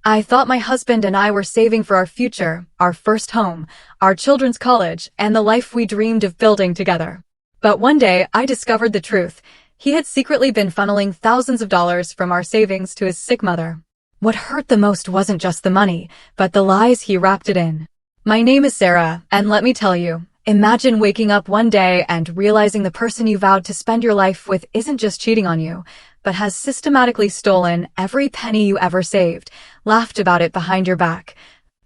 I thought my husband and I were saving for our future, our first home, our children's college, and the life we dreamed of building together. But one day, I discovered the truth. He had secretly been funneling thousands of dollars from our savings to his sick mother. What hurt the most wasn't just the money, but the lies he wrapped it in. My name is Sarah, and let me tell you, imagine waking up one day and realizing the person you vowed to spend your life with isn't just cheating on you, but has systematically stolen every penny you ever saved, laughed about it behind your back,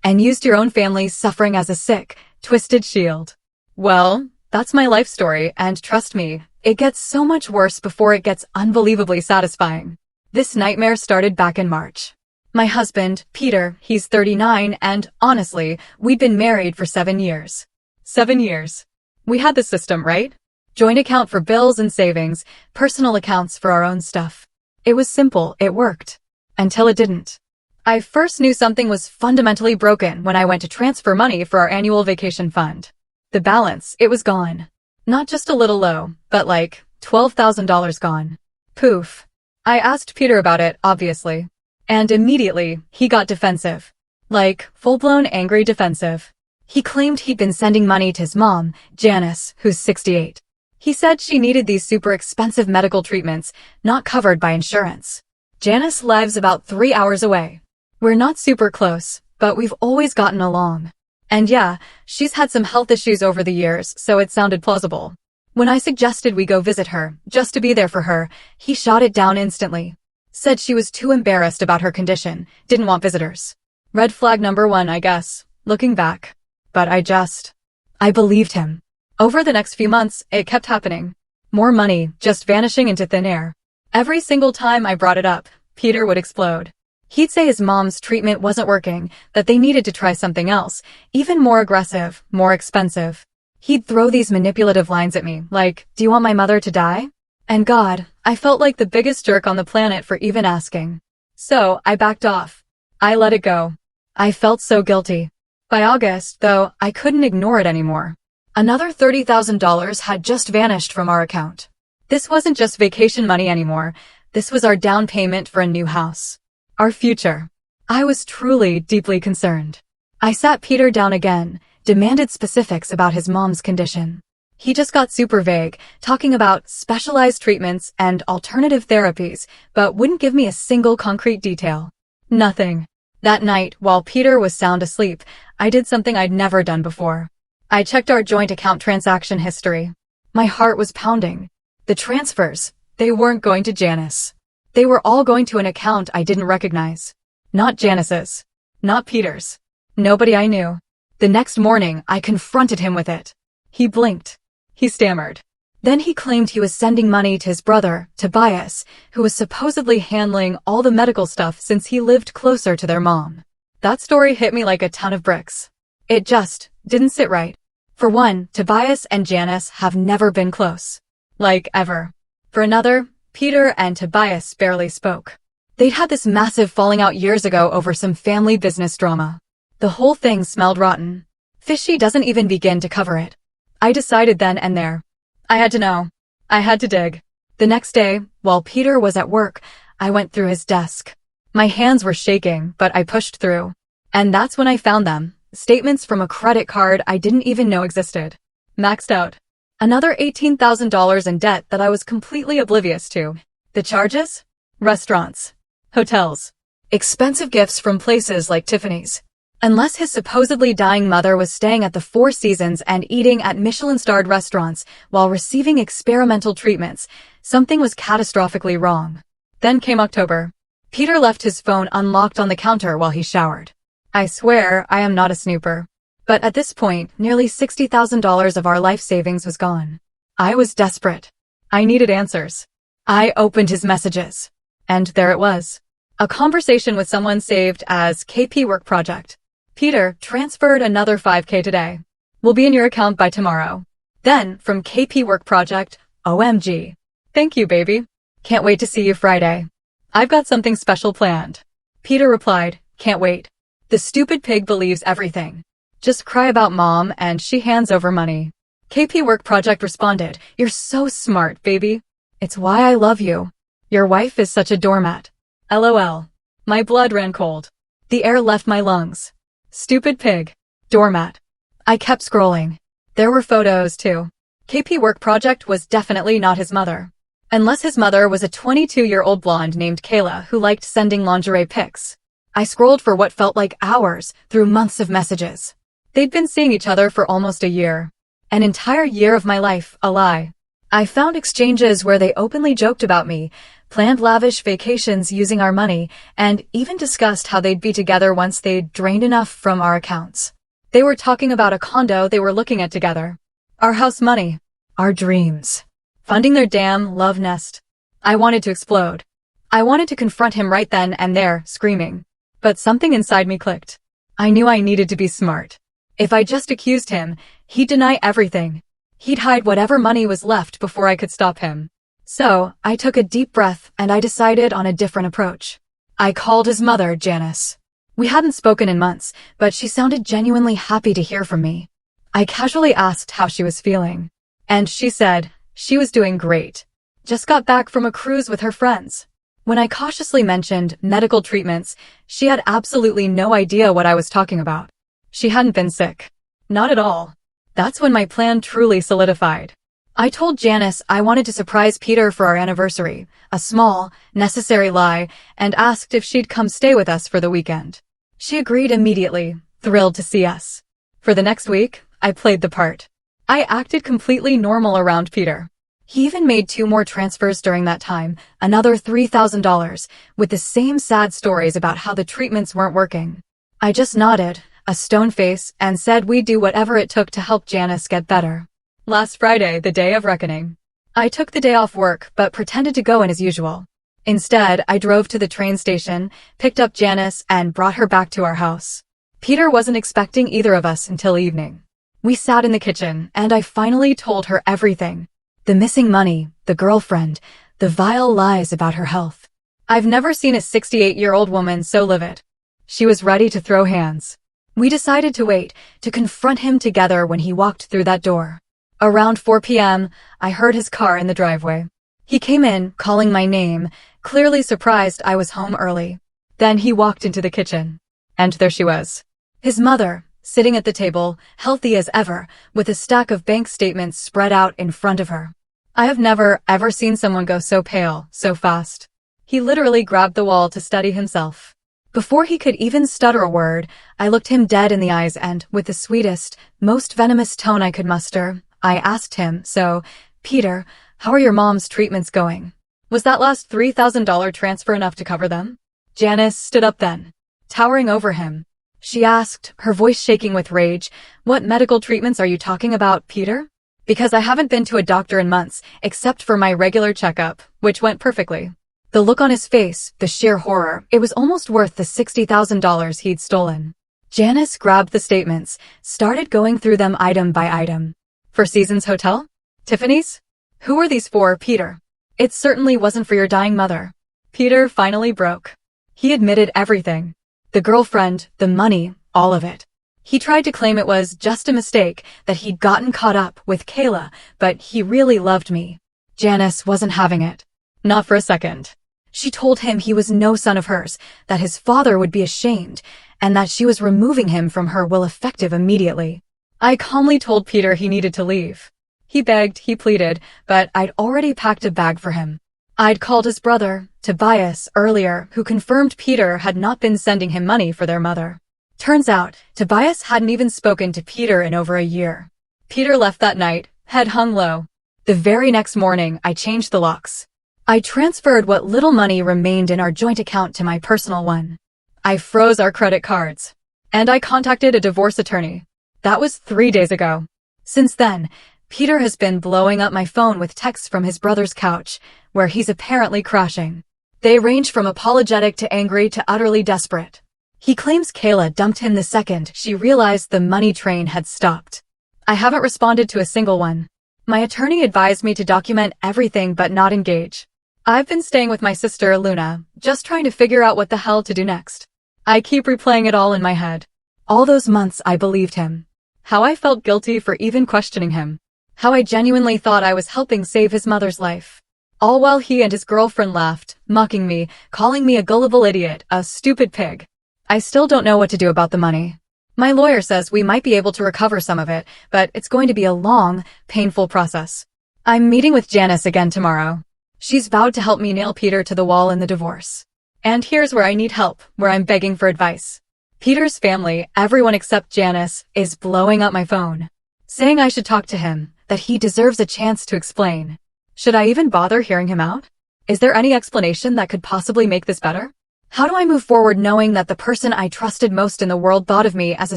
and used your own family's suffering as a sick, twisted shield. Well, that's my life story, and trust me, it gets so much worse before it gets unbelievably satisfying. This nightmare started back in March. My husband, Peter, he's 39, and honestly, we'd been married for 7 years. 7 years. We had the system, right? Joint account for bills and savings, personal accounts for our own stuff. It was simple, it worked. Until it didn't. I first knew something was fundamentally broken when I went to transfer money for our annual vacation fund. The balance, it was gone. Not just a little low, but like $12,000 gone. Poof. I asked Peter about it, obviously. And immediately, he got defensive. Like, full-blown angry defensive. He claimed he'd been sending money to his mom, Janice, who's 68. He said she needed these super expensive medical treatments, not covered by insurance. Janice lives about 3 hours away. We're not super close, but we've always gotten along. And yeah, she's had some health issues over the years, so it sounded plausible. When I suggested we go visit her, just to be there for her, he shot it down instantly. Said she was too embarrassed about her condition, didn't want visitors. Red flag number 1, I guess, looking back. But I believed him. Over the next few months, it kept happening. More money, just vanishing into thin air. Every single time I brought it up, Peter would explode. He'd say his mom's treatment wasn't working, that they needed to try something else, even more aggressive, more expensive. He'd throw these manipulative lines at me, like, "Do you want my mother to die?" And God, I felt like the biggest jerk on the planet for even asking. So, I backed off. I let it go. I felt so guilty. By August, though, I couldn't ignore it anymore. Another $30,000 had just vanished from our account. This wasn't just vacation money anymore. This was our down payment for a new house. Our future. I was truly deeply concerned. I sat Peter down again, demanded specifics about his mom's condition. He just got super vague, talking about specialized treatments and alternative therapies, but wouldn't give me a single concrete detail. Nothing. That night, while Peter was sound asleep, I did something I'd never done before. I checked our joint account transaction history. My heart was pounding. The transfers, they weren't going to Janice. They were all going to an account I didn't recognize. Not Janice's. Not Peter's. Nobody I knew. The next morning, I confronted him with it. He blinked. He stammered. Then he claimed he was sending money to his brother, Tobias, who was supposedly handling all the medical stuff since he lived closer to their mom. That story hit me like a ton of bricks. It just didn't sit right. For one, Tobias and Janice have never been close. Like, ever. For another, Peter and Tobias barely spoke. They'd had this massive falling out years ago over some family business drama. The whole thing smelled rotten. Fishy doesn't even begin to cover it. I decided then and there. I had to know. I had to dig. The next day, while Peter was at work, I went through his desk. My hands were shaking, but I pushed through. And that's when I found them. Statements from a credit card I didn't even know existed. Maxed out. Another $18,000 in debt that I was completely oblivious to. The charges? Restaurants. Hotels. Expensive gifts from places like Tiffany's. Unless his supposedly dying mother was staying at the Four Seasons and eating at Michelin-starred restaurants while receiving experimental treatments, something was catastrophically wrong. Then came October. Peter left his phone unlocked on the counter while he showered. I swear I am not a snooper. But at this point, nearly $60,000 of our life savings was gone. I was desperate. I needed answers. I opened his messages. And there it was. A conversation with someone saved as KP Work Project. Peter transferred another $5K today. Will be in your account by tomorrow. Then, from KP Work Project, OMG. Thank you, baby. Can't wait to see you Friday. I've got something special planned. Peter replied, can't wait. The stupid pig believes everything. Just cry about mom and she hands over money. KP Work Project responded, you're so smart, baby. It's why I love you. Your wife is such a doormat. LOL. My blood ran cold. The air left my lungs. Stupid pig. Doormat. I kept scrolling. There were photos, too. KP work project was definitely not his mother. Unless his mother was a 22-year-old blonde named Kayla who liked sending lingerie pics. I scrolled for what felt like hours through months of messages. They'd been seeing each other for almost a year. An entire year of my life, a lie. I found exchanges where they openly joked about me, planned lavish vacations using our money, and even discussed how they'd be together once they'd drained enough from our accounts. They were talking about a condo they were looking at together. Our house money. Our dreams. Funding their damn love nest. I wanted to explode. I wanted to confront him right then and there, screaming. But something inside me clicked. I knew I needed to be smart. If I just accused him, he'd deny everything. He'd hide whatever money was left before I could stop him. So, I took a deep breath and I decided on a different approach. I called his mother, Janice. We hadn't spoken in months, but she sounded genuinely happy to hear from me. I casually asked how she was feeling. And she said, she was doing great. Just got back from a cruise with her friends. When I cautiously mentioned medical treatments, she had absolutely no idea what I was talking about. She hadn't been sick. Not at all. That's when my plan truly solidified. I told Janice I wanted to surprise Peter for our anniversary, a small, necessary lie, and asked if she'd come stay with us for the weekend. She agreed immediately, thrilled to see us. For the next week, I played the part. I acted completely normal around Peter. He even made 2 more transfers during that time, another $3,000, with the same sad stories about how the treatments weren't working. I just nodded, a stone face, and said we'd do whatever it took to help Janice get better. Last Friday, the day of reckoning. I took the day off work, but pretended to go in as usual. Instead, I drove to the train station, picked up Janice, and brought her back to our house. Peter wasn't expecting either of us until evening. We sat in the kitchen, and I finally told her everything. The missing money, the girlfriend, the vile lies about her health. I've never seen a 68-year-old woman so livid. She was ready to throw hands. We decided to wait, to confront him together when he walked through that door. Around 4 p.m., I heard his car in the driveway. He came in, calling my name, clearly surprised I was home early. Then he walked into the kitchen. And there she was. His mother, sitting at the table, healthy as ever, with a stack of bank statements spread out in front of her. I have never, ever seen someone go so pale, so fast. He literally grabbed the wall to steady himself. Before he could even stutter a word, I looked him dead in the eyes and, with the sweetest, most venomous tone I could muster, I asked him, so, Peter, how are your mom's treatments going? Was that last $3,000 transfer enough to cover them? Janice stood up then, towering over him. She asked, her voice shaking with rage, what medical treatments are you talking about, Peter? Because I haven't been to a doctor in months, except for my regular checkup, which went perfectly. The look on his face, the sheer horror, it was almost worth the $60,000 he'd stolen. Janice grabbed the statements, started going through them item by item. For Seasons Hotel? Tiffany's? Who were these for, Peter? It certainly wasn't for your dying mother. Peter finally broke. He admitted everything. The girlfriend, the money, all of it. He tried to claim it was just a mistake, that he'd gotten caught up with Kayla, but he really loved me. Janice wasn't having it. Not for a second. She told him he was no son of hers, that his father would be ashamed, and that she was removing him from her will effective immediately. I calmly told Peter he needed to leave. He begged, he pleaded, but I'd already packed a bag for him. I'd called his brother, Tobias, earlier, who confirmed Peter had not been sending him money for their mother. Turns out, Tobias hadn't even spoken to Peter in over a year. Peter left that night, head hung low. The very next morning, I changed the locks. I transferred what little money remained in our joint account to my personal one. I froze our credit cards. And I contacted a divorce attorney. That was 3 days ago. Since then, Peter has been blowing up my phone with texts from his brother's couch, where he's apparently crashing. They range from apologetic to angry to utterly desperate. He claims Kayla dumped him the second she realized the money train had stopped. I haven't responded to a single one. My attorney advised me to document everything but not engage. I've been staying with my sister, Luna, just trying to figure out what the hell to do next. I keep replaying it all in my head. All those months I believed him. How I felt guilty for even questioning him. How I genuinely thought I was helping save his mother's life. All while he and his girlfriend laughed, mocking me, calling me a gullible idiot, a stupid pig. I still don't know what to do about the money. My lawyer says we might be able to recover some of it, but it's going to be a long, painful process. I'm meeting with Janice again tomorrow. She's vowed to help me nail Peter to the wall in the divorce. And here's where I need help, where I'm begging for advice. Peter's family, everyone except Janice, is blowing up my phone, saying I should talk to him, that he deserves a chance to explain. Should I even bother hearing him out? Is there any explanation that could possibly make this better? How do I move forward knowing that the person I trusted most in the world thought of me as a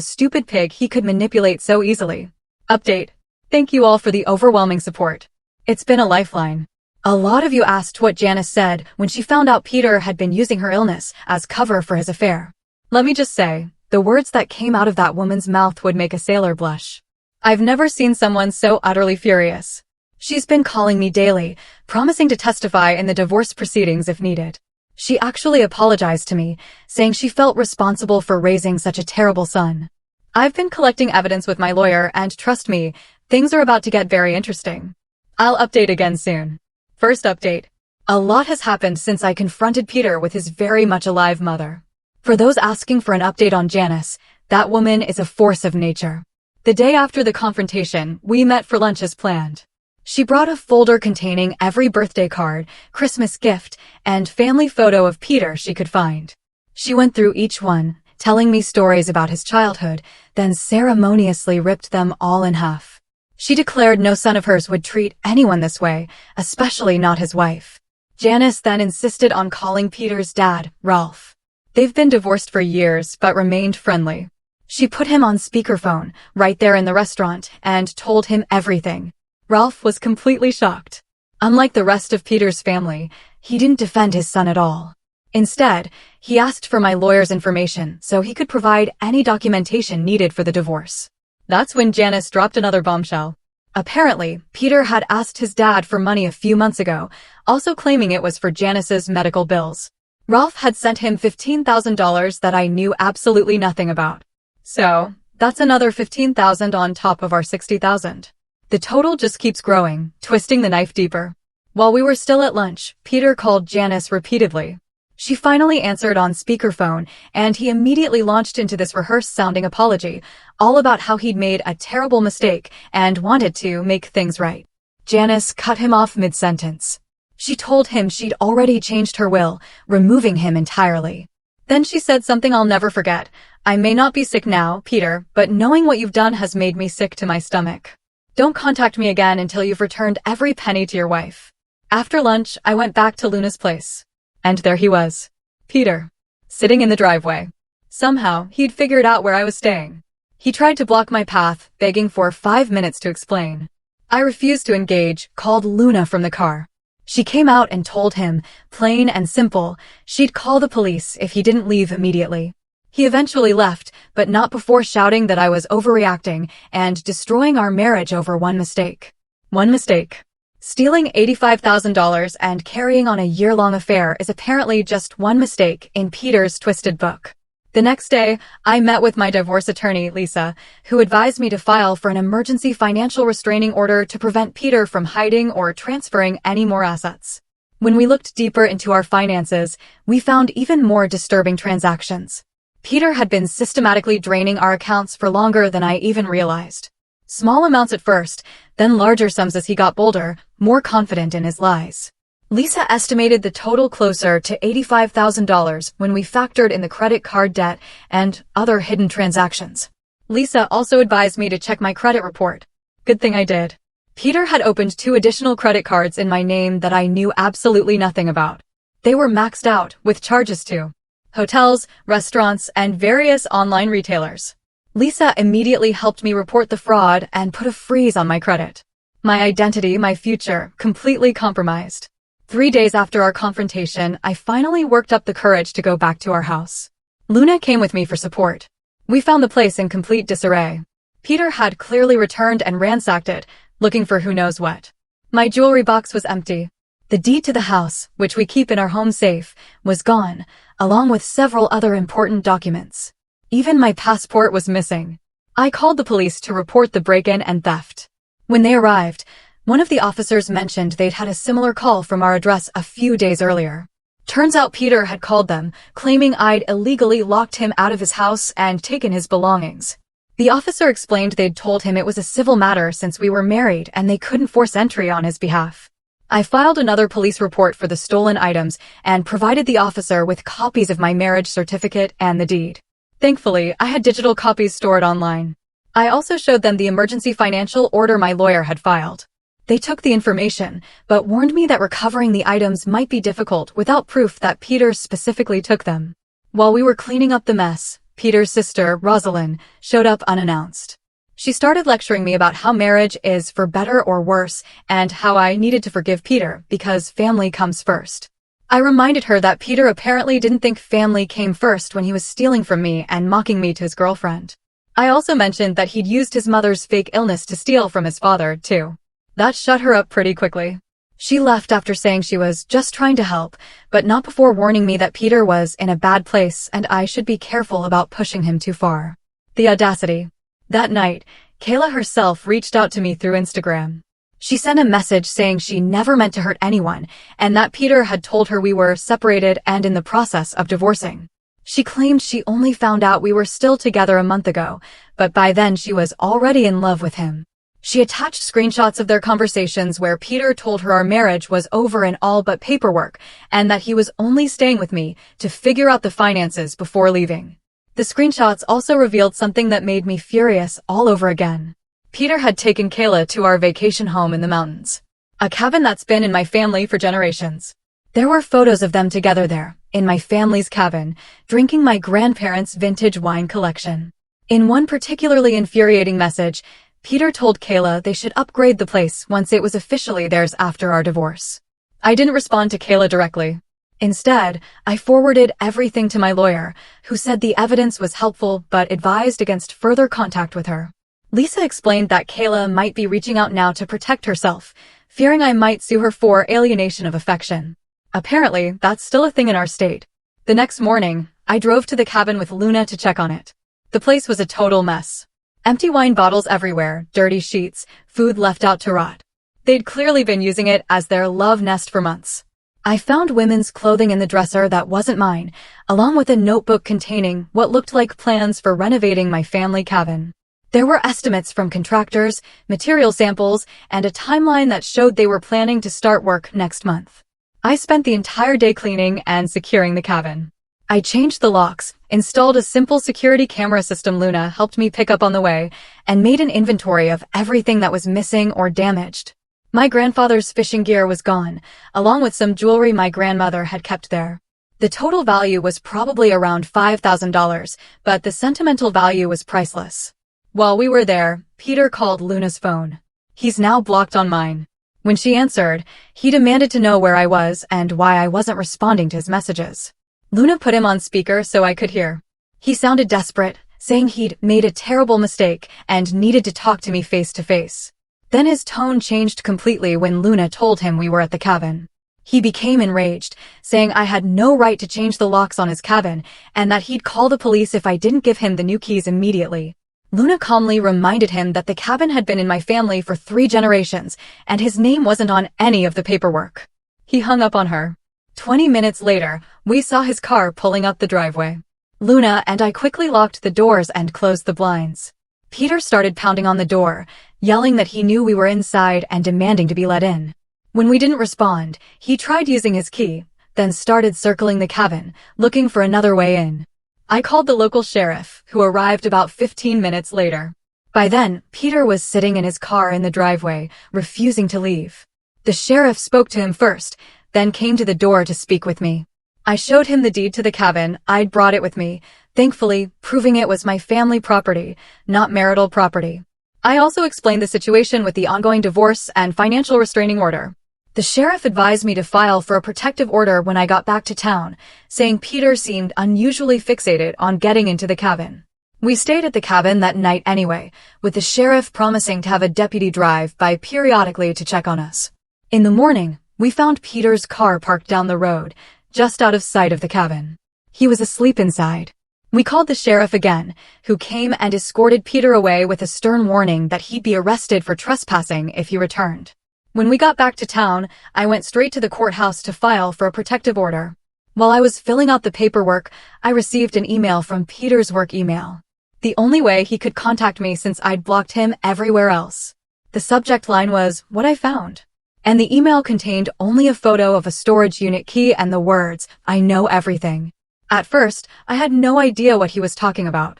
stupid pig he could manipulate so easily? Update. Thank you all for the overwhelming support. It's been a lifeline. A lot of you asked what Janice said when she found out Peter had been using her illness as cover for his affair. Let me just say, the words that came out of that woman's mouth would make a sailor blush. I've never seen someone so utterly furious. She's been calling me daily, promising to testify in the divorce proceedings if needed. She actually apologized to me, saying she felt responsible for raising such a terrible son. I've been collecting evidence with my lawyer, and trust me, things are about to get very interesting. I'll update again soon. First update. A lot has happened since I confronted Peter with his very much alive mother. For those asking for an update on Janice, that woman is a force of nature. The day after the confrontation, we met for lunch as planned. She brought a folder containing every birthday card, Christmas gift, and family photo of Peter she could find. She went through each one, telling me stories about his childhood, then ceremoniously ripped them all in half. She declared no son of hers would treat anyone this way, especially not his wife. Janice then insisted on calling Peter's dad, Ralph. They've been divorced for years, but remained friendly. She put him on speakerphone, right there in the restaurant, and told him everything. Ralph was completely shocked. Unlike the rest of Peter's family, he didn't defend his son at all. Instead, he asked for my lawyer's information so he could provide any documentation needed for the divorce. That's when Janice dropped another bombshell. Apparently, Peter had asked his dad for money a few months ago, also claiming it was for Janice's medical bills. Ralph had sent him $15,000 that I knew absolutely nothing about. So, that's another $15,000 on top of our $60,000. The total just keeps growing, twisting the knife deeper. While we were still at lunch, Peter called Janice repeatedly. She finally answered on speakerphone, and he immediately launched into this rehearsed-sounding apology, all about how he'd made a terrible mistake and wanted to make things right. Janice cut him off mid-sentence. She told him she'd already changed her will, removing him entirely. Then she said something I'll never forget. I may not be sick now, Peter, but knowing what you've done has made me sick to my stomach. Don't contact me again until you've returned every penny to your wife. After lunch, I went back to Luna's place. And there he was. Peter. Sitting in the driveway. Somehow, he'd figured out where I was staying. He tried to block my path, begging for 5 minutes to explain. I refused to engage, called Luna from the car. She came out and told him, plain and simple, she'd call the police if he didn't leave immediately. He eventually left, but not before shouting that I was overreacting and destroying our marriage over one mistake. One mistake. Stealing $85,000 and carrying on a year-long affair is apparently just one mistake in Peter's twisted book. The next day, I met with my divorce attorney, Lisa, who advised me to file for an emergency financial restraining order to prevent Peter from hiding or transferring any more assets. When we looked deeper into our finances, we found even more disturbing transactions. Peter had been systematically draining our accounts for longer than I even realized. Small amounts at first, then larger sums as he got bolder, more confident in his lies. Lisa estimated the total closer to $85,000 when we factored in the credit card debt and other hidden transactions. Lisa also advised me to check my credit report. Good thing I did. Peter had opened 2 additional credit cards in my name that I knew absolutely nothing about. They were maxed out, with charges to hotels, restaurants, and various online retailers. Lisa immediately helped me report the fraud and put a freeze on my credit. My identity, my future, completely compromised. 3 days after our confrontation, I finally worked up the courage to go back to our house. Luna came with me for support. We found the place in complete disarray. Peter had clearly returned and ransacked it, looking for who knows what. My jewelry box was empty. The deed to the house, which we keep in our home safe, was gone, along with several other important documents. Even my passport was missing. I called the police to report the break-in and theft. When they arrived, one of the officers mentioned they'd had a similar call from our address a few days earlier. Turns out Peter had called them, claiming I'd illegally locked him out of his house and taken his belongings. The officer explained they'd told him it was a civil matter since we were married and they couldn't force entry on his behalf. I filed another police report for the stolen items and provided the officer with copies of my marriage certificate and the deed. Thankfully, I had digital copies stored online. I also showed them the emergency financial order my lawyer had filed. They took the information, but warned me that recovering the items might be difficult without proof that Peter specifically took them. While we were cleaning up the mess, Peter's sister, Rosalind, showed up unannounced. She started lecturing me about how marriage is for better or worse and how I needed to forgive Peter because family comes first. I reminded her that Peter apparently didn't think family came first when he was stealing from me and mocking me to his girlfriend. I also mentioned that he'd used his mother's fake illness to steal from his father, too. That shut her up pretty quickly. She left after saying she was just trying to help, but not before warning me that Peter was in a bad place and I should be careful about pushing him too far. The audacity. That night, Kayla herself reached out to me through Instagram. She sent a message saying she never meant to hurt anyone and that Peter had told her we were separated and in the process of divorcing. She claimed she only found out we were still together a month ago, but by then she was already in love with him. She attached screenshots of their conversations where Peter told her our marriage was over in all but paperwork and that he was only staying with me to figure out the finances before leaving. The screenshots also revealed something that made me furious all over again. Peter had taken Kayla to our vacation home in the mountains, a cabin that's been in my family for generations. There were photos of them together there, in my family's cabin, drinking my grandparents' vintage wine collection. In one particularly infuriating message, Peter told Kayla they should upgrade the place once it was officially theirs after our divorce. I didn't respond to Kayla directly. Instead, I forwarded everything to my lawyer, who said the evidence was helpful but advised against further contact with her. Lisa explained that Kayla might be reaching out now to protect herself, fearing I might sue her for alienation of affection. Apparently, that's still a thing in our state. The next morning, I drove to the cabin with Luna to check on it. The place was a total mess. Empty wine bottles everywhere, dirty sheets, food left out to rot. They'd clearly been using it as their love nest for months. I found women's clothing in the dresser that wasn't mine, along with a notebook containing what looked like plans for renovating my family cabin. There were estimates from contractors, material samples, and a timeline that showed they were planning to start work next month. I spent the entire day cleaning and securing the cabin. I changed the locks, installed a simple security camera system Luna helped me pick up on the way, and made an inventory of everything that was missing or damaged. My grandfather's fishing gear was gone, along with some jewelry my grandmother had kept there. The total value was probably around $5,000, but the sentimental value was priceless. While we were there, Peter called Luna's phone. He's now blocked on mine. When she answered, he demanded to know where I was and why I wasn't responding to his messages. Luna put him on speaker so I could hear. He sounded desperate, saying he'd made a terrible mistake and needed to talk to me face to face. Then his tone changed completely when Luna told him we were at the cabin. He became enraged, saying I had no right to change the locks on his cabin and that he'd call the police if I didn't give him the new keys immediately. Luna calmly reminded him that the cabin had been in my family for 3 generations and his name wasn't on any of the paperwork. He hung up on her. 20 minutes later, we saw his car pulling up the driveway. Luna and I quickly locked the doors and closed the blinds. Peter started pounding on the door, yelling that he knew we were inside and demanding to be let in. When we didn't respond, he tried using his key, then started circling the cabin, looking for another way in. I called the local sheriff, who arrived about 15 minutes later. By then, Peter was sitting in his car in the driveway, refusing to leave. The sheriff spoke to him first, then came to the door to speak with me. I showed him the deed to the cabin. I'd brought it with me, thankfully, proving it was my family property, not marital property. I also explained the situation with the ongoing divorce and financial restraining order. The sheriff advised me to file for a protective order when I got back to town, saying Peter seemed unusually fixated on getting into the cabin. We stayed at the cabin that night anyway, with the sheriff promising to have a deputy drive by periodically to check on us. In the morning, we found Peter's car parked down the road, just out of sight of the cabin. He was asleep inside. We called the sheriff again, who came and escorted Peter away with a stern warning that he'd be arrested for trespassing if he returned. When we got back to town, I went straight to the courthouse to file for a protective order. While I was filling out the paperwork, I received an email from Peter's work email. The only way he could contact me since I'd blocked him everywhere else. The subject line was, "What I found." And the email contained only a photo of a storage unit key and the words, "I know everything." At first, I had no idea what he was talking about.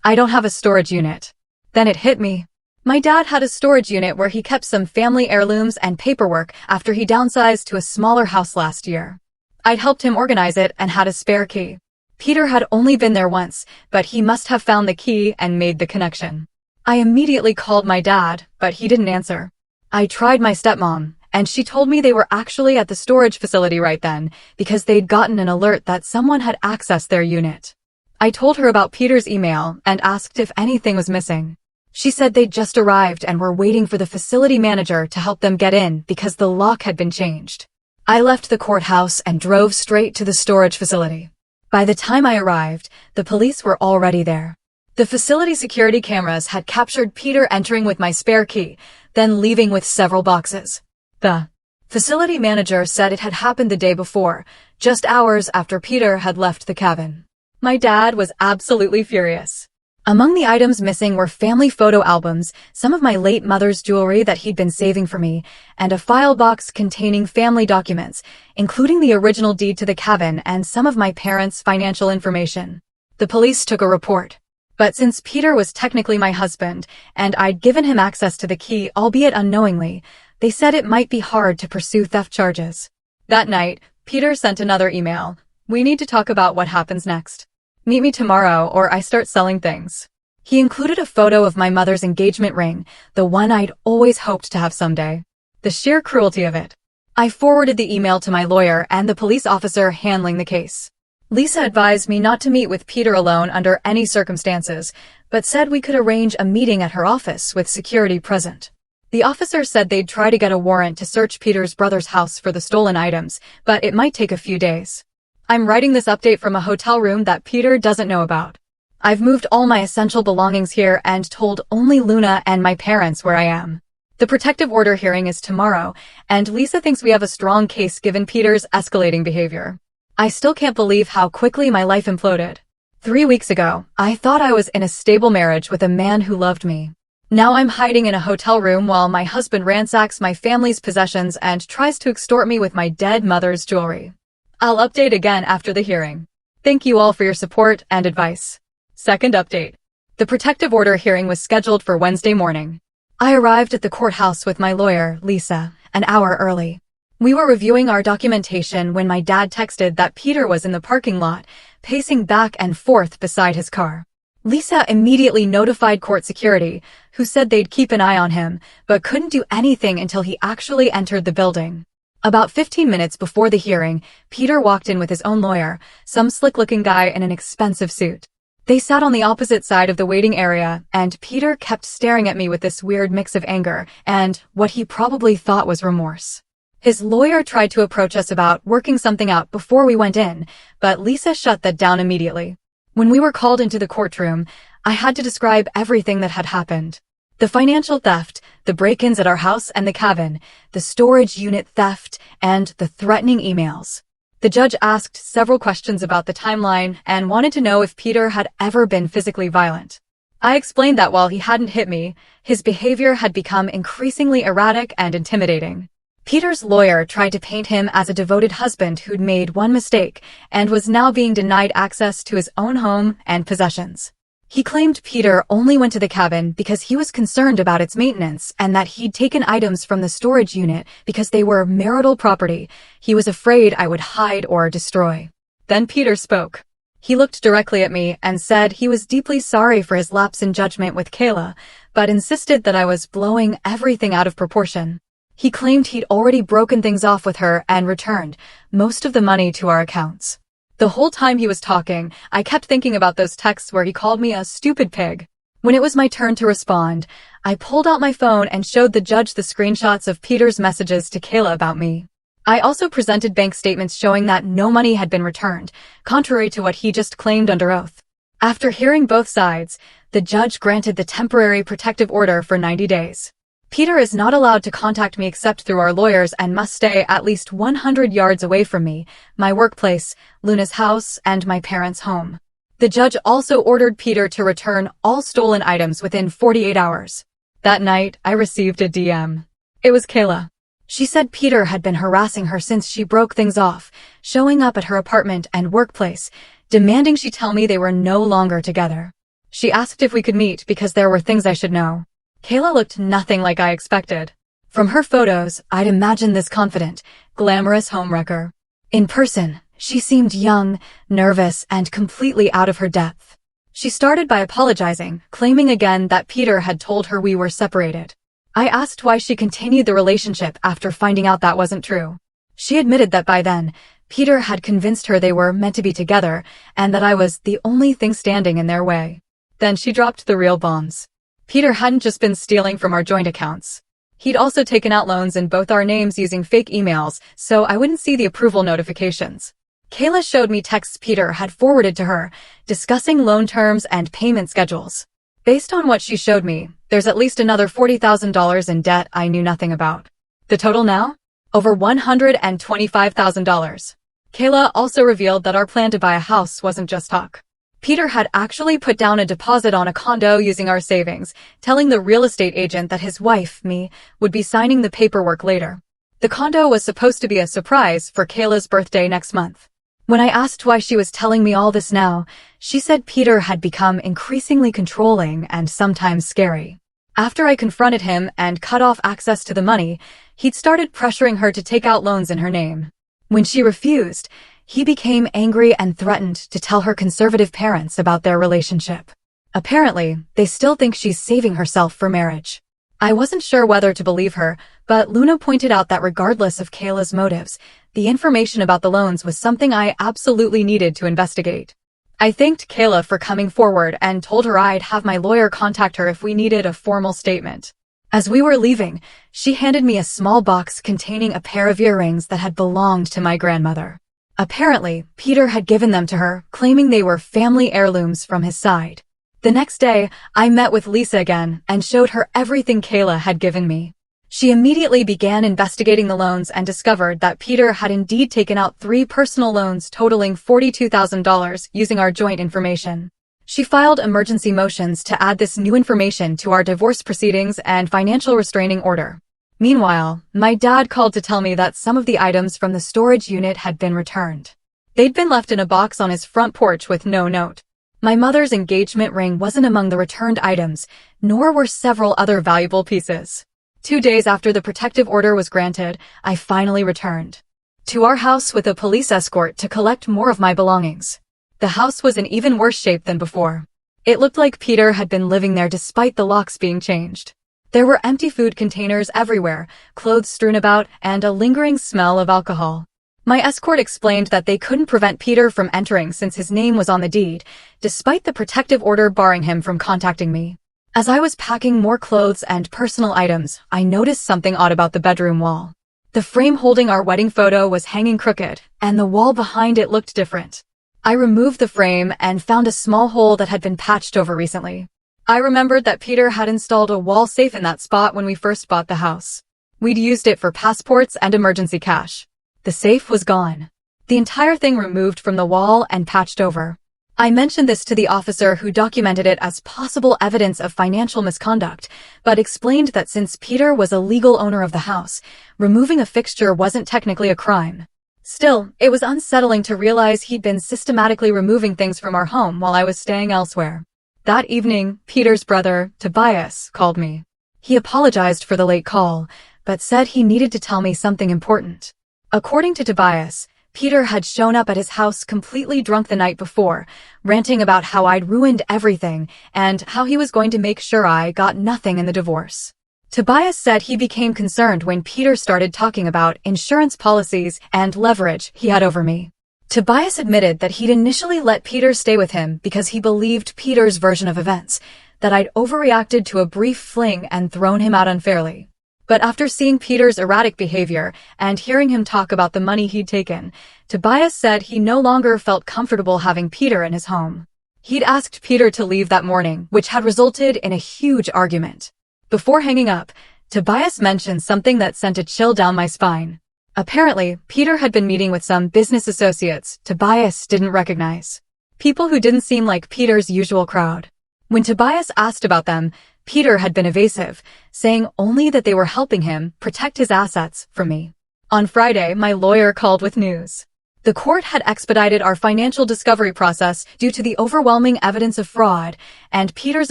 "I don't have a storage unit." Then it hit me. My dad had a storage unit where he kept some family heirlooms and paperwork after he downsized to a smaller house last year. I'd helped him organize it and had a spare key. Peter had only been there once, but he must have found the key and made the connection. I immediately called my dad, but he didn't answer. I tried my stepmom, and she told me they were actually at the storage facility right then because they'd gotten an alert that someone had accessed their unit. I told her about Peter's email and asked if anything was missing. She said they'd just arrived and were waiting for the facility manager to help them get in because the lock had been changed. I left the courthouse and drove straight to the storage facility. By the time I arrived, the police were already there. The facility security cameras had captured Peter entering with my spare key, then leaving with several boxes. The facility manager said it had happened the day before, just hours after Peter had left the cabin. My dad was absolutely furious. Among the items missing were family photo albums, some of my late mother's jewelry that he'd been saving for me, and a file box containing family documents, including the original deed to the cabin and some of my parents' financial information. The police took a report. But since Peter was technically my husband, and I'd given him access to the key, albeit unknowingly, they said it might be hard to pursue theft charges. That night, Peter sent another email. "We need to talk about what happens next. Meet me tomorrow or I start selling things." He included a photo of my mother's engagement ring, the one I'd always hoped to have someday. The sheer cruelty of it. I forwarded the email to my lawyer and the police officer handling the case. Lisa advised me not to meet with Peter alone under any circumstances, but said we could arrange a meeting at her office with security present. The officer said they'd try to get a warrant to search Peter's brother's house for the stolen items, but it might take a few days. I'm writing this update from a hotel room that Peter doesn't know about. I've moved all my essential belongings here and told only Luna and my parents where I am. The protective order hearing is tomorrow, and Lisa thinks we have a strong case given Peter's escalating behavior. I still can't believe how quickly my life imploded. 3 weeks ago, I thought I was in a stable marriage with a man who loved me. Now I'm hiding in a hotel room while my husband ransacks my family's possessions and tries to extort me with my dead mother's jewelry. I'll update again after the hearing. Thank you all for your support and advice. Second update. The protective order hearing was scheduled for Wednesday morning. I arrived at the courthouse with my lawyer, Lisa, an hour early. We were reviewing our documentation when my dad texted that Peter was in the parking lot, pacing back and forth beside his car. Lisa immediately notified court security, who said they'd keep an eye on him, but couldn't do anything until he actually entered the building. About 15 minutes before the hearing, Peter walked in with his own lawyer, some slick-looking guy in an expensive suit. They sat on the opposite side of the waiting area, and Peter kept staring at me with this weird mix of anger and what he probably thought was remorse. His lawyer tried to approach us about working something out before we went in, but Lisa shut that down immediately. When we were called into the courtroom, I had to describe everything that had happened. The financial theft, the break-ins at our house and the cabin, the storage unit theft, and the threatening emails. The judge asked several questions about the timeline and wanted to know if Peter had ever been physically violent. I explained that while he hadn't hit me, his behavior had become increasingly erratic and intimidating. Peter's lawyer tried to paint him as a devoted husband who'd made one mistake and was now being denied access to his own home and possessions. He claimed Peter only went to the cabin because he was concerned about its maintenance and that he'd taken items from the storage unit because they were marital property he was afraid I would hide or destroy. Then Peter spoke. He looked directly at me and said he was deeply sorry for his lapse in judgment with Kayla, but insisted that I was blowing everything out of proportion. He claimed he'd already broken things off with her and returned most of the money to our accounts. The whole time he was talking, I kept thinking about those texts where he called me a stupid pig. When it was my turn to respond, I pulled out my phone and showed the judge the screenshots of Peter's messages to Kayla about me. I also presented bank statements showing that no money had been returned, contrary to what he just claimed under oath. After hearing both sides, the judge granted the temporary protective order for 90 days. Peter is not allowed to contact me except through our lawyers and must stay at least 100 yards away from me, my workplace, Luna's house, and my parents' home. The judge also ordered Peter to return all stolen items within 48 hours. That night, I received a DM. It was Kayla. She said Peter had been harassing her since she broke things off, showing up at her apartment and workplace, demanding she tell me they were no longer together. She asked if we could meet because there were things I should know. Kayla looked nothing like I expected. From her photos, I'd imagined this confident, glamorous homewrecker. In person, she seemed young, nervous, and completely out of her depth. She started by apologizing, claiming again that Peter had told her we were separated. I asked why she continued the relationship after finding out that wasn't true. She admitted that by then, Peter had convinced her they were meant to be together and that I was the only thing standing in their way. Then she dropped the real bombs. Peter hadn't just been stealing from our joint accounts. He'd also taken out loans in both our names using fake emails, so I wouldn't see the approval notifications. Kayla showed me texts Peter had forwarded to her, discussing loan terms and payment schedules. Based on what she showed me, there's at least another $40,000 in debt I knew nothing about. The total now? Over $125,000. Kayla also revealed that our plan to buy a house wasn't just talk. Peter had actually put down a deposit on a condo using our savings, telling the real estate agent that his wife, me, would be signing the paperwork later. The condo was supposed to be a surprise for Kayla's birthday next month. When I asked why she was telling me all this now, she said Peter had become increasingly controlling and sometimes scary. After I confronted him and cut off access to the money, he'd started pressuring her to take out loans in her name. When she refused, he became angry and threatened to tell her conservative parents about their relationship. Apparently, they still think she's saving herself for marriage. I wasn't sure whether to believe her, but Luna pointed out that regardless of Kayla's motives, the information about the loans was something I absolutely needed to investigate. I thanked Kayla for coming forward and told her I'd have my lawyer contact her if we needed a formal statement. As we were leaving, she handed me a small box containing a pair of earrings that had belonged to my grandmother. Apparently, Peter had given them to her, claiming they were family heirlooms from his side. The next day, I met with Lisa again and showed her everything Kayla had given me. She immediately began investigating the loans and discovered that Peter had indeed taken out 3 personal loans totaling $42,000 using our joint information. She filed emergency motions to add this new information to our divorce proceedings and financial restraining order. Meanwhile, my dad called to tell me that some of the items from the storage unit had been returned. They'd been left in a box on his front porch with no note. My mother's engagement ring wasn't among the returned items, nor were several other valuable pieces. 2 days after the protective order was granted, I finally returned to our house with a police escort to collect more of my belongings. The house was in even worse shape than before. It looked like Peter had been living there despite the locks being changed. There were empty food containers everywhere, clothes strewn about, and a lingering smell of alcohol. My escort explained that they couldn't prevent Peter from entering since his name was on the deed, despite the protective order barring him from contacting me. As I was packing more clothes and personal items, I noticed something odd about the bedroom wall. The frame holding our wedding photo was hanging crooked, and the wall behind it looked different. I removed the frame and found a small hole that had been patched over recently. I remembered that Peter had installed a wall safe in that spot when we first bought the house. We'd used it for passports and emergency cash. The safe was gone. The entire thing removed from the wall and patched over. I mentioned this to the officer who documented it as possible evidence of financial misconduct, but explained that since Peter was a legal owner of the house, removing a fixture wasn't technically a crime. Still, it was unsettling to realize he'd been systematically removing things from our home while I was staying elsewhere. That evening, Peter's brother, Tobias, called me. He apologized for the late call, but said he needed to tell me something important. According to Tobias, Peter had shown up at his house completely drunk the night before, ranting about how I'd ruined everything and how he was going to make sure I got nothing in the divorce. Tobias said he became concerned when Peter started talking about insurance policies and leverage he had over me. Tobias admitted that he'd initially let Peter stay with him because he believed Peter's version of events, that I'd overreacted to a brief fling and thrown him out unfairly. But after seeing Peter's erratic behavior and hearing him talk about the money he'd taken, Tobias said he no longer felt comfortable having Peter in his home. He'd asked Peter to leave that morning, which had resulted in a huge argument. Before hanging up, Tobias mentioned something that sent a chill down my spine. Apparently, Peter had been meeting with some business associates Tobias didn't recognize. People who didn't seem like Peter's usual crowd. When Tobias asked about them, Peter had been evasive, saying only that they were helping him protect his assets from me. On Friday, my lawyer called with news. The court had expedited our financial discovery process due to the overwhelming evidence of fraud, and Peter's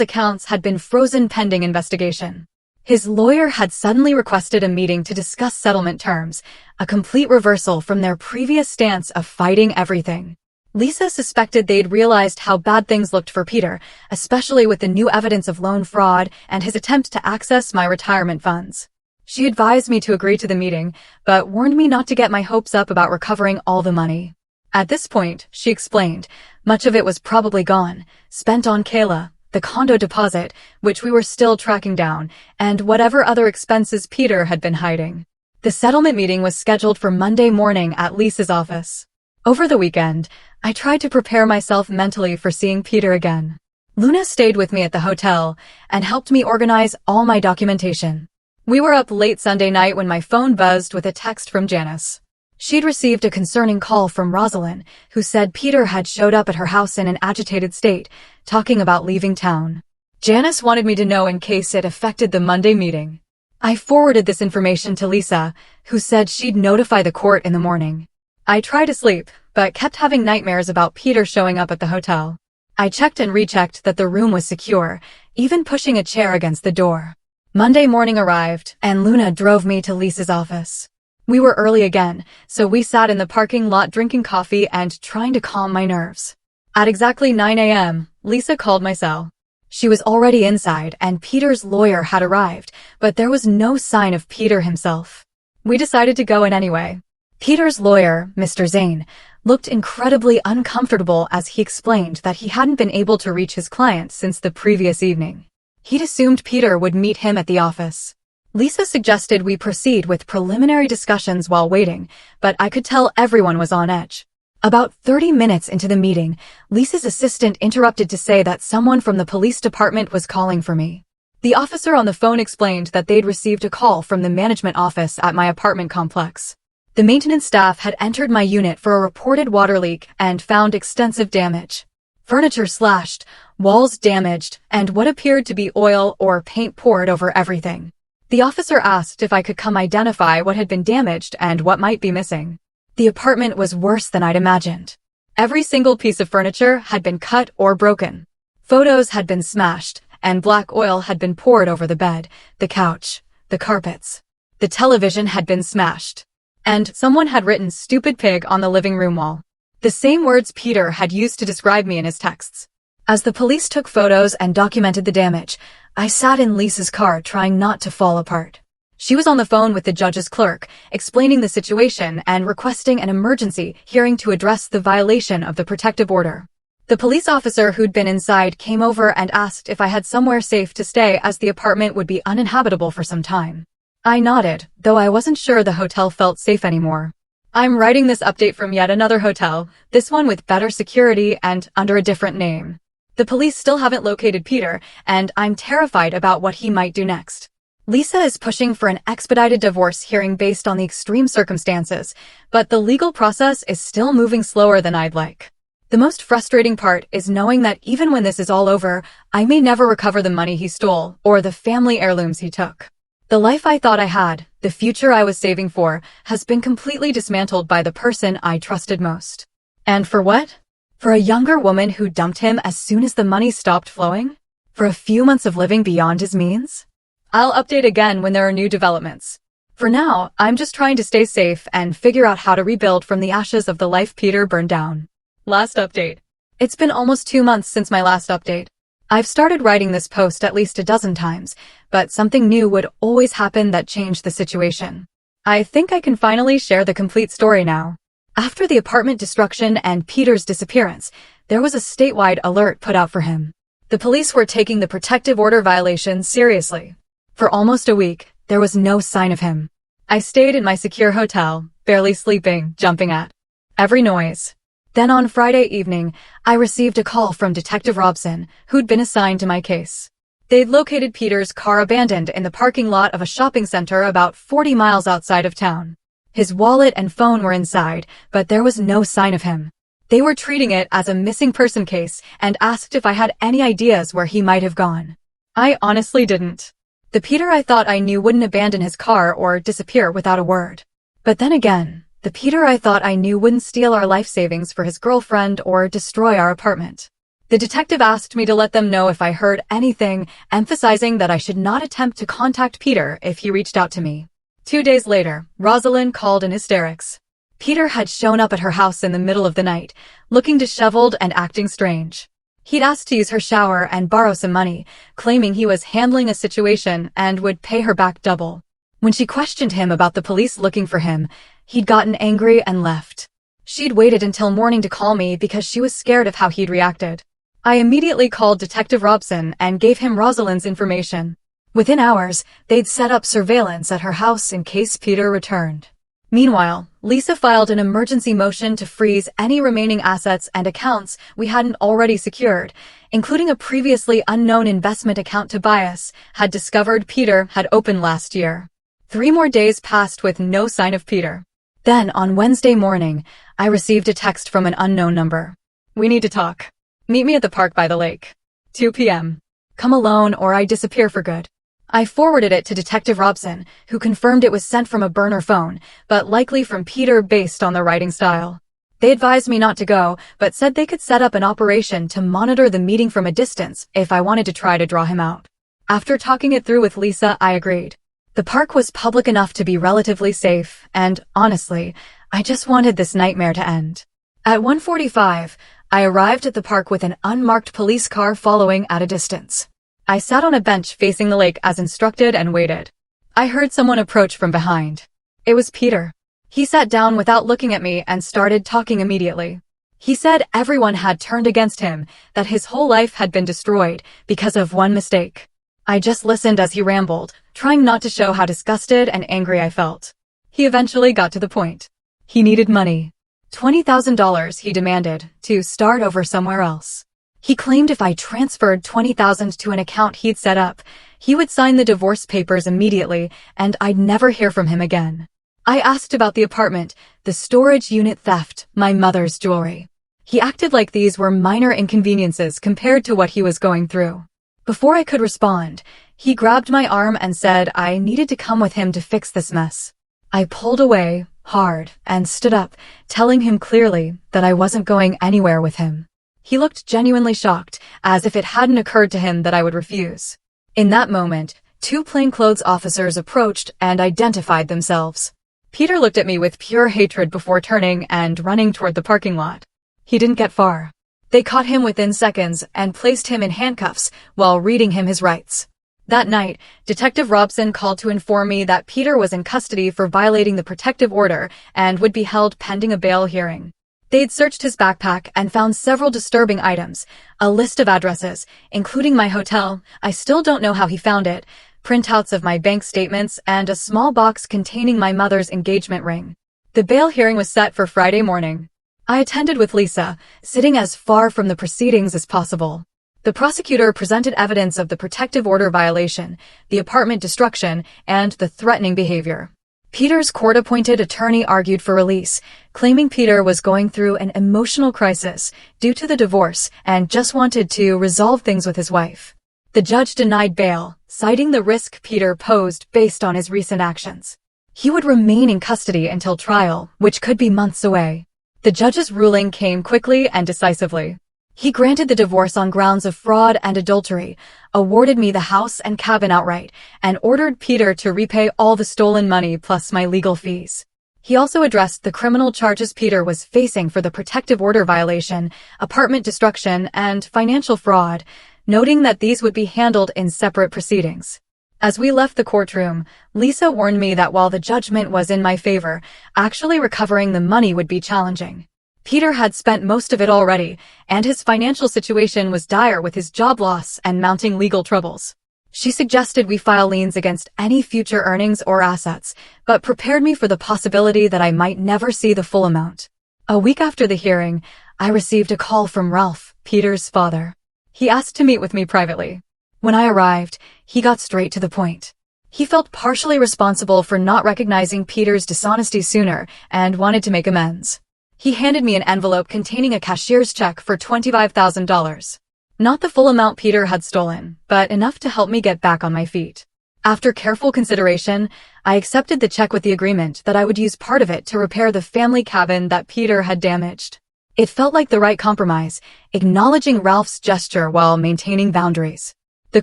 accounts had been frozen pending investigation. His lawyer had suddenly requested a meeting to discuss settlement terms, a complete reversal from their previous stance of fighting everything. Lisa suspected they'd realized how bad things looked for Peter, especially with the new evidence of loan fraud and his attempt to access my retirement funds. She advised me to agree to the meeting, but warned me not to get my hopes up about recovering all the money. At this point, she explained, much of it was probably gone, spent on Kayla, the condo deposit, which we were still tracking down, and whatever other expenses Peter had been hiding. The settlement meeting was scheduled for Monday morning at Lisa's office. Over the weekend, I tried to prepare myself mentally for seeing Peter again. Luna stayed with me at the hotel and helped me organize all my documentation. We were up late Sunday night when my phone buzzed with a text from Janice. She'd received a concerning call from Rosalind, who said Peter had showed up at her house in an agitated state, talking about leaving town. Janice wanted me to know in case it affected the Monday meeting. I forwarded this information to Lisa, who said she'd notify the court in the morning. I tried to sleep, but kept having nightmares about Peter showing up at the hotel. I checked and rechecked that the room was secure, even pushing a chair against the door. Monday morning arrived, and Luna drove me to Lisa's office. We were early again, so we sat in the parking lot drinking coffee and trying to calm my nerves. At exactly 9 a.m., Lisa called my cell. She was already inside, and Peter's lawyer had arrived, but there was no sign of Peter himself. We decided to go in anyway. Peter's lawyer, Mr. Zane, looked incredibly uncomfortable as he explained that he hadn't been able to reach his client since the previous evening. He'd assumed Peter would meet him at the office. Lisa suggested we proceed with preliminary discussions while waiting, but I could tell everyone was on edge. About 30 minutes into the meeting, Lisa's assistant interrupted to say that someone from the police department was calling for me. The officer on the phone explained that they'd received a call from the management office at my apartment complex. The maintenance staff had entered my unit for a reported water leak and found extensive damage. Furniture slashed, walls damaged, and what appeared to be oil or paint poured over everything. The officer asked if I could come identify what had been damaged and what might be missing. The apartment was worse than I'd imagined. Every single piece of furniture had been cut or broken. Photos had been smashed, and black oil had been poured over the bed, the couch, the carpets. The television had been smashed. And someone had written "stupid pig" on the living room wall. The same words Peter had used to describe me in his texts. As the police took photos and documented the damage, I sat in Lisa's car trying not to fall apart. She was on the phone with the judge's clerk, explaining the situation and requesting an emergency hearing to address the violation of the protective order. The police officer who'd been inside came over and asked if I had somewhere safe to stay as the apartment would be uninhabitable for some time. I nodded, though I wasn't sure the hotel felt safe anymore. I'm writing this update from yet another hotel, this one with better security and under a different name. The police still haven't located Peter, and I'm terrified about what he might do next. Lisa is pushing for an expedited divorce hearing based on the extreme circumstances, but the legal process is still moving slower than I'd like. The most frustrating part is knowing that even when this is all over, I may never recover the money he stole or the family heirlooms he took. The life I thought I had, the future I was saving for, has been completely dismantled by the person I trusted most. And for what? For a younger woman who dumped him as soon as the money stopped flowing? For a few months of living beyond his means? I'll update again when there are new developments. For now, I'm just trying to stay safe and figure out how to rebuild from the ashes of the life Peter burned down. Last update. It's been almost 2 months since my last update. I've started writing this post at least a dozen times, but something new would always happen that changed the situation. I think I can finally share the complete story now. After the apartment destruction and Peter's disappearance, there was a statewide alert put out for him. The police were taking the protective order violation seriously. For almost a week, there was no sign of him. I stayed in my secure hotel, barely sleeping, jumping at every noise. Then on Friday evening, I received a call from Detective Robson, who'd been assigned to my case. They'd located Peter's car abandoned in the parking lot of a shopping center about 40 miles outside of town. His wallet and phone were inside, but there was no sign of him. They were treating it as a missing person case and asked if I had any ideas where he might have gone. I honestly didn't. The Peter I thought I knew wouldn't abandon his car or disappear without a word. But then again, the Peter I thought I knew wouldn't steal our life savings for his girlfriend or destroy our apartment. The detective asked me to let them know if I heard anything, emphasizing that I should not attempt to contact Peter if he reached out to me. 2 days later, Rosalind called in hysterics. Peter had shown up at her house in the middle of the night, looking disheveled and acting strange. He'd asked to use her shower and borrow some money, claiming he was handling a situation and would pay her back double. When she questioned him about the police looking for him, he'd gotten angry and left. She'd waited until morning to call me because she was scared of how he'd reacted. I immediately called Detective Robson and gave him Rosalind's information. Within hours, they'd set up surveillance at her house in case Peter returned. Meanwhile, Lisa filed an emergency motion to freeze any remaining assets and accounts we hadn't already secured, including a previously unknown investment account Tobias had discovered Peter had opened last year. 3 more days passed with no sign of Peter. Then, on Wednesday morning, I received a text from an unknown number. "We need to talk. Meet me at the park by the lake. 2 p.m. Come alone or I disappear for good." I forwarded it to Detective Robson, who confirmed it was sent from a burner phone, but likely from Peter based on the writing style. They advised me not to go, but said they could set up an operation to monitor the meeting from a distance if I wanted to try to draw him out. After talking it through with Lisa, I agreed. The park was public enough to be relatively safe, and, honestly, I just wanted this nightmare to end. At 1:45, I arrived at the park with an unmarked police car following at a distance. I sat on a bench facing the lake as instructed and waited. I heard someone approach from behind. It was Peter. He sat down without looking at me and started talking immediately. He said everyone had turned against him, that his whole life had been destroyed because of one mistake. I just listened as he rambled, trying not to show how disgusted and angry I felt. He eventually got to the point. He needed money. $20,000 he demanded, to start over somewhere else. He claimed if I transferred $20,000 to an account he'd set up, he would sign the divorce papers immediately and I'd never hear from him again. I asked about the apartment, the storage unit theft, my mother's jewelry. He acted like these were minor inconveniences compared to what he was going through. Before I could respond, he grabbed my arm and said I needed to come with him to fix this mess. I pulled away, hard, and stood up, telling him clearly that I wasn't going anywhere with him. He looked genuinely shocked, as if it hadn't occurred to him that I would refuse. In that moment, 2 plainclothes officers approached and identified themselves. Peter looked at me with pure hatred before turning and running toward the parking lot. He didn't get far. They caught him within seconds and placed him in handcuffs while reading him his rights. That night, Detective Robson called to inform me that Peter was in custody for violating the protective order and would be held pending a bail hearing. They'd searched his backpack and found several disturbing items, a list of addresses, including my hotel, I still don't know how he found it, printouts of my bank statements, and a small box containing my mother's engagement ring. The bail hearing was set for Friday morning. I attended with Lisa, sitting as far from the proceedings as possible. The prosecutor presented evidence of the protective order violation, the apartment destruction, and the threatening behavior. Peter's court-appointed attorney argued for release, claiming Peter was going through an emotional crisis due to the divorce and just wanted to resolve things with his wife. The judge denied bail, citing the risk Peter posed based on his recent actions. He would remain in custody until trial, which could be months away. The judge's ruling came quickly and decisively. He granted the divorce on grounds of fraud and adultery, awarded me the house and cabin outright, and ordered Peter to repay all the stolen money plus my legal fees. He also addressed the criminal charges Peter was facing for the protective order violation, apartment destruction, and financial fraud, noting that these would be handled in separate proceedings. As we left the courtroom, Lisa warned me that while the judgment was in my favor, actually recovering the money would be challenging. Peter had spent most of it already, and his financial situation was dire with his job loss and mounting legal troubles. She suggested we file liens against any future earnings or assets, but prepared me for the possibility that I might never see the full amount. A week after the hearing, I received a call from Ralph, Peter's father. He asked to meet with me privately. When I arrived, he got straight to the point. He felt partially responsible for not recognizing Peter's dishonesty sooner and wanted to make amends. He handed me an envelope containing a cashier's check for $25,000. Not the full amount Peter had stolen, but enough to help me get back on my feet. After careful consideration, I accepted the check with the agreement that I would use part of it to repair the family cabin that Peter had damaged. It felt like the right compromise, acknowledging Ralph's gesture while maintaining boundaries. The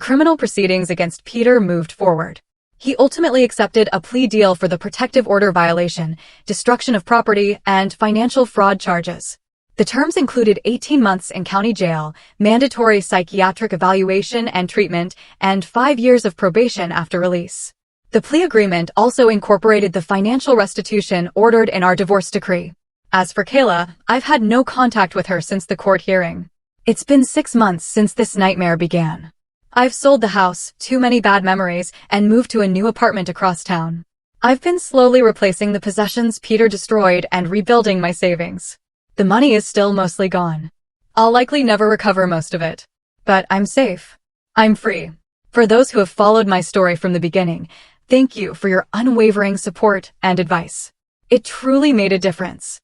criminal proceedings against Peter moved forward. He ultimately accepted a plea deal for the protective order violation, destruction of property, and financial fraud charges. The terms included 18 months in county jail, mandatory psychiatric evaluation and treatment, and 5 years of probation after release. The plea agreement also incorporated the financial restitution ordered in our divorce decree. As for Kayla, I've had no contact with her since the court hearing. It's been 6 months since this nightmare began. I've sold the house, too many bad memories, and moved to a new apartment across town. I've been slowly replacing the possessions Peter destroyed and rebuilding my savings. The money is still mostly gone. I'll likely never recover most of it. But I'm safe. I'm free. For those who have followed my story from the beginning, thank you for your unwavering support and advice. It truly made a difference.